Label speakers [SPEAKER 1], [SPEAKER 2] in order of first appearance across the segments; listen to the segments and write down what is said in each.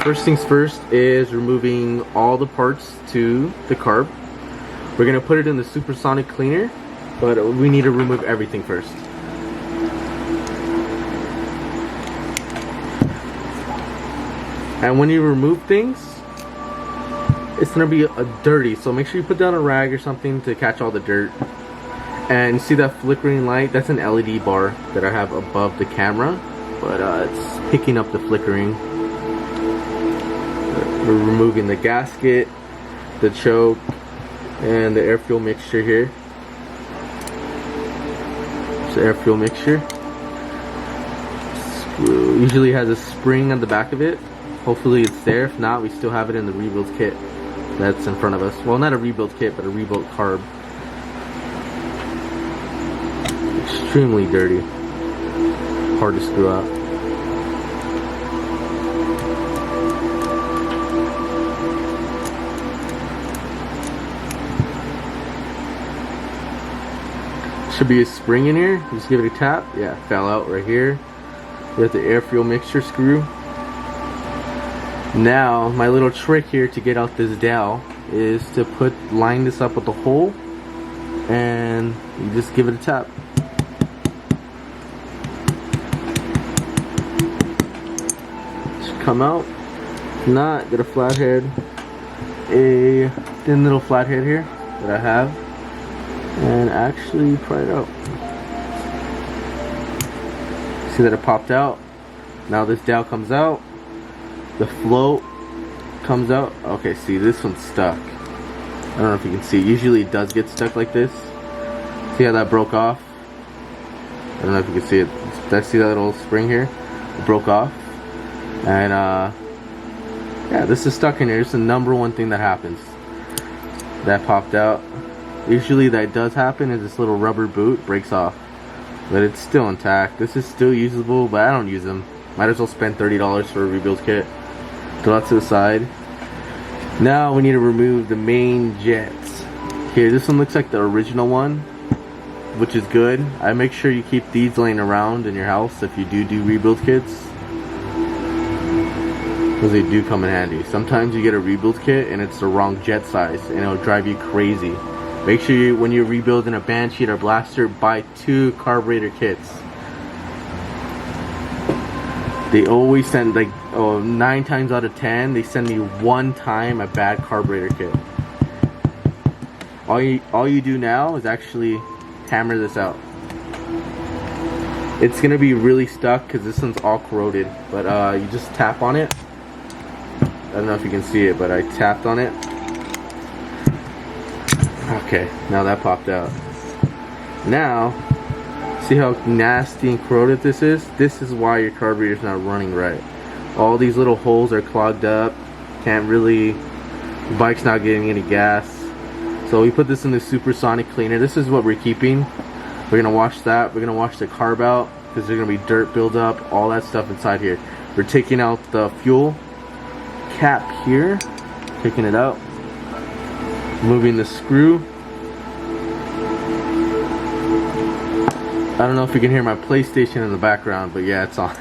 [SPEAKER 1] First things first is removing all the parts to the carb. We're gonna put it in the supersonic cleaner, but we need to remove everything first. And when you remove things, it's gonna be dirty, so make sure you put down a rag or something to catch all the dirt. And you see that flickering light? That's an LED bar that I have above the camera, but it's picking up the flickering. We're removing the gasket, the choke, and the air fuel mixture here. It's the air fuel mixture. Screw usually has a spring on the back of it. Hopefully it's there. If not, we still have it in the rebuild kit that's in front of us. Well, not a rebuild kit, but a rebuilt carb. Extremely dirty. Hard to screw out. Should be a spring in here. Just give it a tap. Yeah, it fell out right here. We have the air fuel mixture screw. Now, my little trick here to get out this dowel is to line this up with the hole, and you just give it a tap. Should come out. If not, get a flathead, a thin little flathead here that I have, and actually pry it out. See that it popped out? Now this dowel comes out. The float comes out. Okay, see, this one's stuck. I don't know if you can see. Usually it does get stuck like this. See how that broke off? I don't know if you can see it. See that little spring here? It broke off. And yeah, this is stuck in here. It's the number one thing that happens. That popped out. Usually that does happen is this little rubber boot breaks off. But it's still intact. This is still usable, but I don't use them. Might as well spend $30 for a rebuild kit. Throw that to the side. Now we need to remove the main jets. Here, this one looks like the original one, which is good. I make sure you keep these laying around in your house if you do rebuild kits, because they do come in handy. Sometimes you get a rebuild kit and it's the wrong jet size and it'll drive you crazy. Make sure you, when you're rebuilding a banshee or blaster, buy 2 carburetor kits. They always send, like, 9 times out of 10, they send me 1 time a bad carburetor kit. All you do now is actually hammer this out. It's gonna be really stuck because this one's all corroded, but you just tap on it. I don't know if you can see it, but I tapped on it. Okay, now that popped out. Now, see how nasty and corroded this is? This is why your carburetor's not running right. All these little holes are clogged up. Can't really, the bike's not getting any gas. So we put this in the supersonic cleaner. This is what we're keeping. We're gonna wash that. We're gonna wash the carb out because there's gonna be dirt buildup, all that stuff inside here. We're taking out the fuel cap here, taking it out, moving the screw. I don't know if you can hear my PlayStation in the background, but yeah, it's on.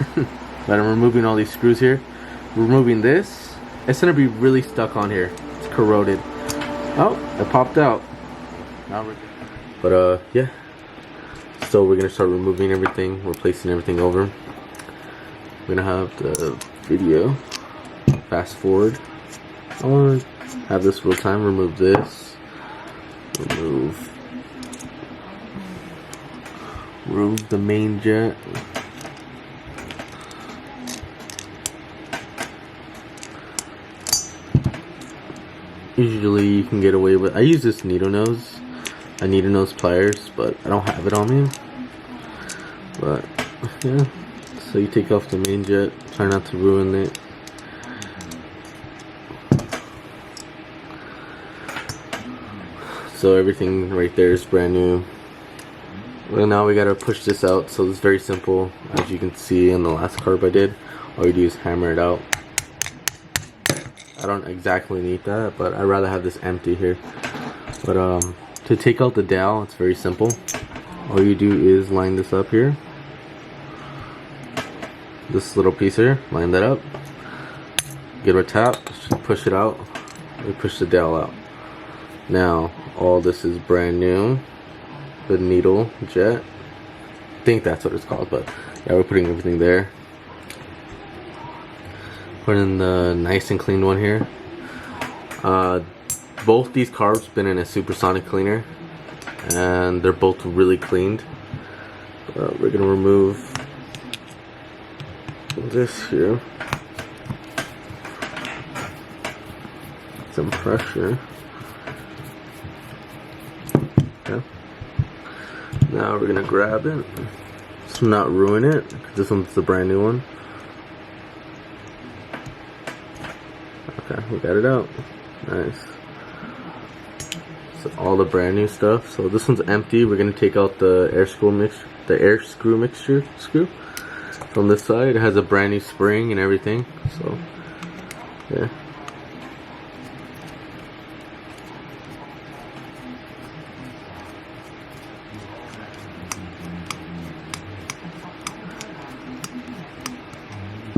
[SPEAKER 1] But I'm removing all these screws here. Removing this. It's gonna be really stuck on here. It's corroded. Oh, it popped out. But yeah. So we're gonna start removing everything, replacing everything over. We're gonna have the video. Fast forward. I wanna have this real time. Remove this. Remove the main jet. Usually you can get away with, I use this needle nose pliers, but I don't have it on me. But yeah, so you take off the main jet, try not to ruin it. So everything right there is brand new. Well, now we gotta push this out, so it's very simple. As you can see in the last carb I did, all you do is hammer it out. I don't exactly need that, but I'd rather have this empty here. But to take out the dowel, it's very simple. All you do is line this up here. This little piece here, line that up. Give it a tap, just push it out. We push the dowel out. Now all this is brand new. The needle jet. I think that's what it's called, but yeah, we're putting everything there. Put in the nice and clean one here. Both these carbs been in a supersonic cleaner, and they're both really cleaned. We're gonna remove this here. Some pressure. Okay. Now we're gonna grab it, so not ruin it, because this one's the brand new one. Okay, we got it out. Nice. So all the brand new stuff. So this one's empty. We're gonna take out the air screw mixture screw from this side. It has a brand new spring and everything. So yeah.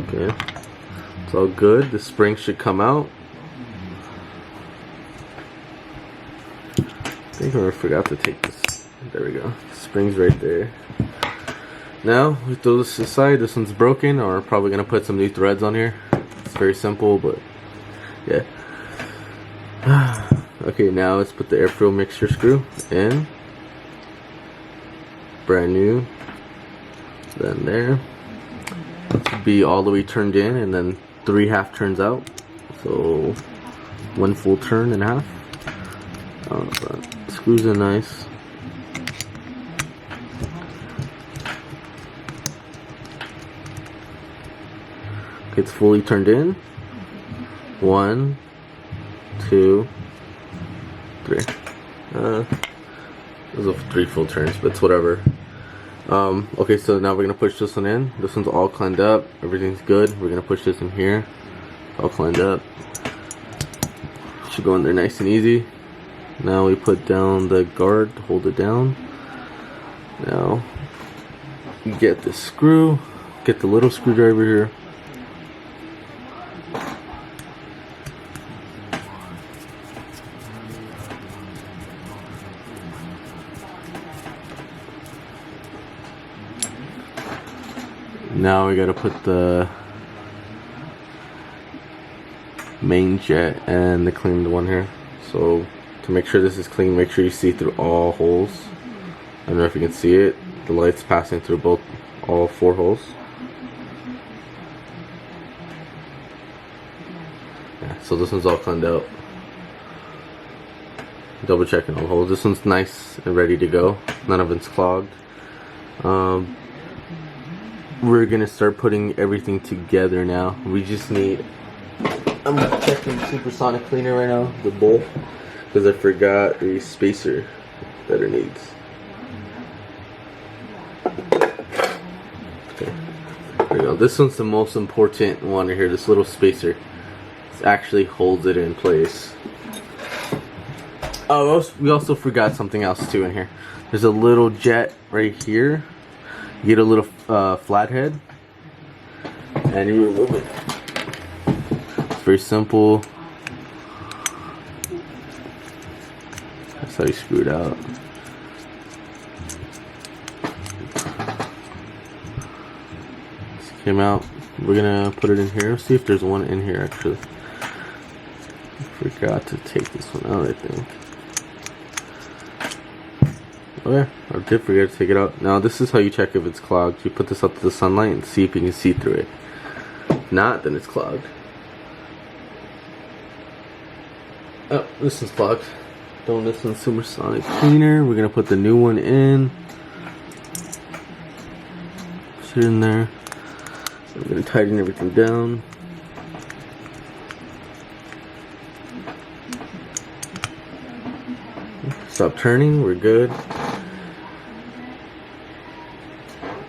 [SPEAKER 1] Okay, it's all good. The spring should come out. I think I forgot to take this. There we go. The spring's right there. Now we throw this aside. This one's broken, or we're probably gonna put some new threads on here. It's very simple, but yeah. Okay, now let's put the air fuel mixture screw in. Brand new. Then there. Should be all the way turned in, and then 3 half turns out. So 1 full turn and a half. But screws in nice. Okay, it's fully turned in. 1, 2, 3. Those are 3 full turns, but it's whatever. Okay, so now we're gonna push this one in. This one's all cleaned up. Everything's good. We're gonna push this in here. All cleaned up. Should go in there nice and easy. Now we put down the guard to hold it down. Now you get the screw. Get the little screwdriver here. Now we gotta put the main jet and the cleaned one here. So to make sure this is clean, make sure you see through all holes. I don't know if you can see it. The light's passing through all 4 holes. Yeah, so this one's all cleaned out. Double checking all the holes. This one's nice and ready to go. None of it's clogged. We're gonna start putting everything together now. We just need, I'm checking the supersonic cleaner right now, the bowl, because I forgot the spacer that it needs. Okay, there we go. This one's the most important one here, this little spacer. This actually holds it in place. Oh, we also forgot something else too in here. There's a little jet right here. You get a little flathead, and you remove it. It's very simple. That's how you screw it out. This came out. We're gonna put it in here. See if there's one in here actually. I forgot to take this one out, I think. Okay, I did forget to take it out. Now this is how you check if it's clogged. You put this up to the sunlight and see if you can see through it. If not, then it's clogged. Oh, this one's clogged. Throwing this in supersonic cleaner. We're gonna put the new one in. Put it in there. I'm gonna tighten everything down. Stop turning, we're good.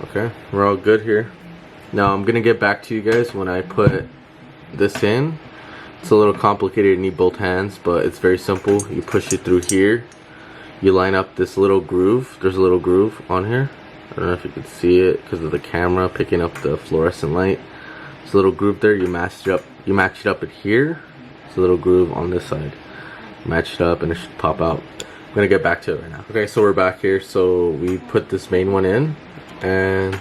[SPEAKER 1] Okay, we're all good here. Now I'm gonna get back to you guys when I put this in. It's a little complicated, you need both hands, but it's very simple. You push it through here. You line up this little groove. There's a little groove on here. I don't know if you can see it because of the camera picking up the fluorescent light. There's a little groove there. You match it up. You match it up at here. There's a little groove on this side. Match it up, and it should pop out. I'm gonna get back to it right now. Okay, so we're back here. So we put this main one in, and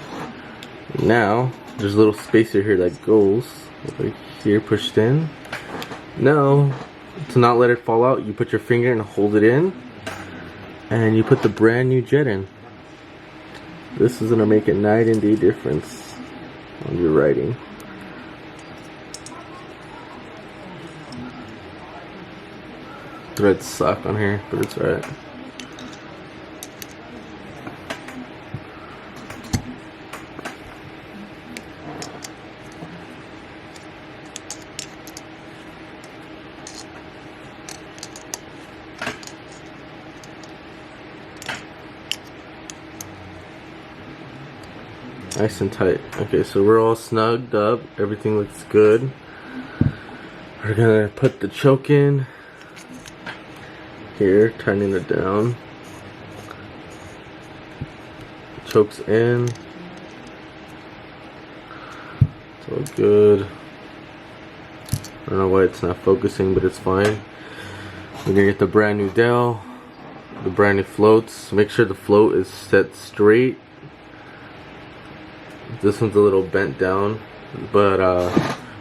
[SPEAKER 1] now there's a little spacer here that goes right here, pushed in. Now, to not let it fall out, you put your finger and hold it in, and you put the brand new jet in. This is gonna make a night and day difference on your riding. Threads suck on here, but it's alright. Nice and tight. Okay, so we're all snugged up. Everything looks good. We're gonna put the choke in here, turning it down. Choke's in. It's all good. I don't know why it's not focusing, but it's fine. We're gonna get the brand new dowel, the brand new floats. Make sure the float is set straight. This one's a little bent down, but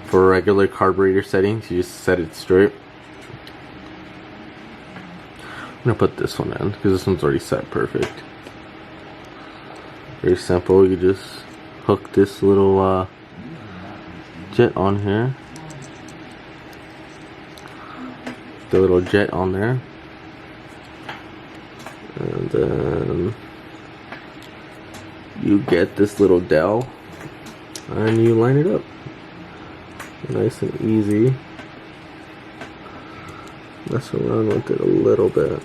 [SPEAKER 1] for regular carburetor settings, you just set it straight. I'm gonna put this one in because this one's already set perfect. Very simple. You just hook this little jet on here. The little jet on there, and then you get this little dowel and you line it up. Nice and easy. Mess around with it a little bit.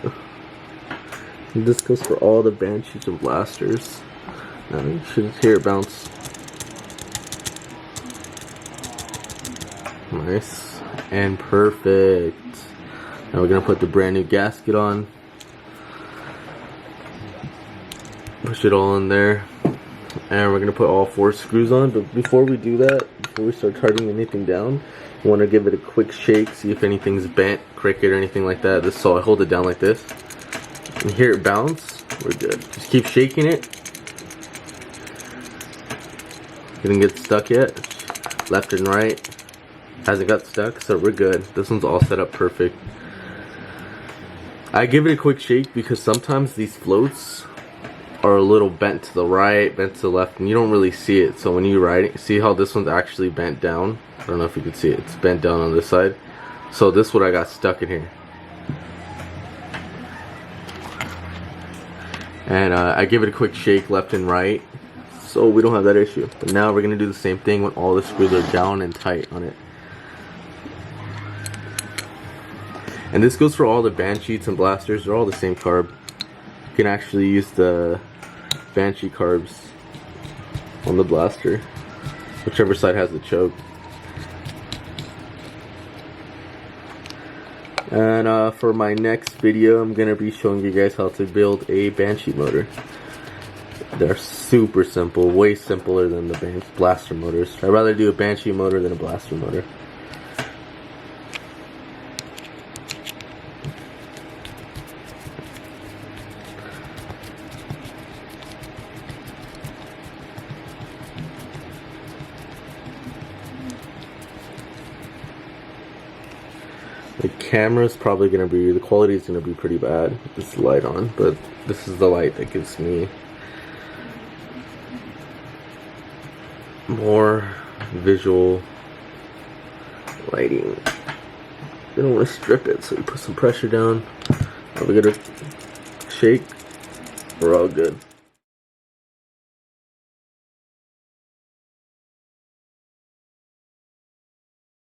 [SPEAKER 1] And this goes for all the banshees and blasters. Now you should hear it bounce. Nice and perfect. Now we're gonna put the brand new gasket on. Push it all in there. And we're gonna put all 4 screws on, but before we do that, before we start tightening anything down, you want to give it a quick shake, see if anything's bent, cricket, or anything like that. So I hold it down like this, and hear it bounce. We're good. Just keep shaking it. Didn't get stuck yet. Left and right hasn't got stuck, so we're good. This one's all set up perfect. I give it a quick shake because sometimes these floats are a little bent to the right, bent to the left, and you don't really see it. So when you ride it, see how this one's actually bent down? I don't know if you can see it. It's bent down on this side. So this is what I got stuck in here. And I give it a quick shake left and right, so we don't have that issue. But now we're gonna do the same thing when all the screws are down and tight on it. And this goes for all the banshees and blasters. They're all the same carb. You can actually use the banshee carbs on the blaster, whichever side has the choke. And for my next video, I'm gonna be showing you guys how to build a banshee motor. They're super simple, way simpler than the blaster motors. I'd rather do a banshee motor than a blaster motor. The camera's probably gonna be, the quality is gonna be pretty bad with this light on, but this is the light that gives me more visual lighting. You don't want to strip it, so you put some pressure down. Now we gotta shake. We're all good.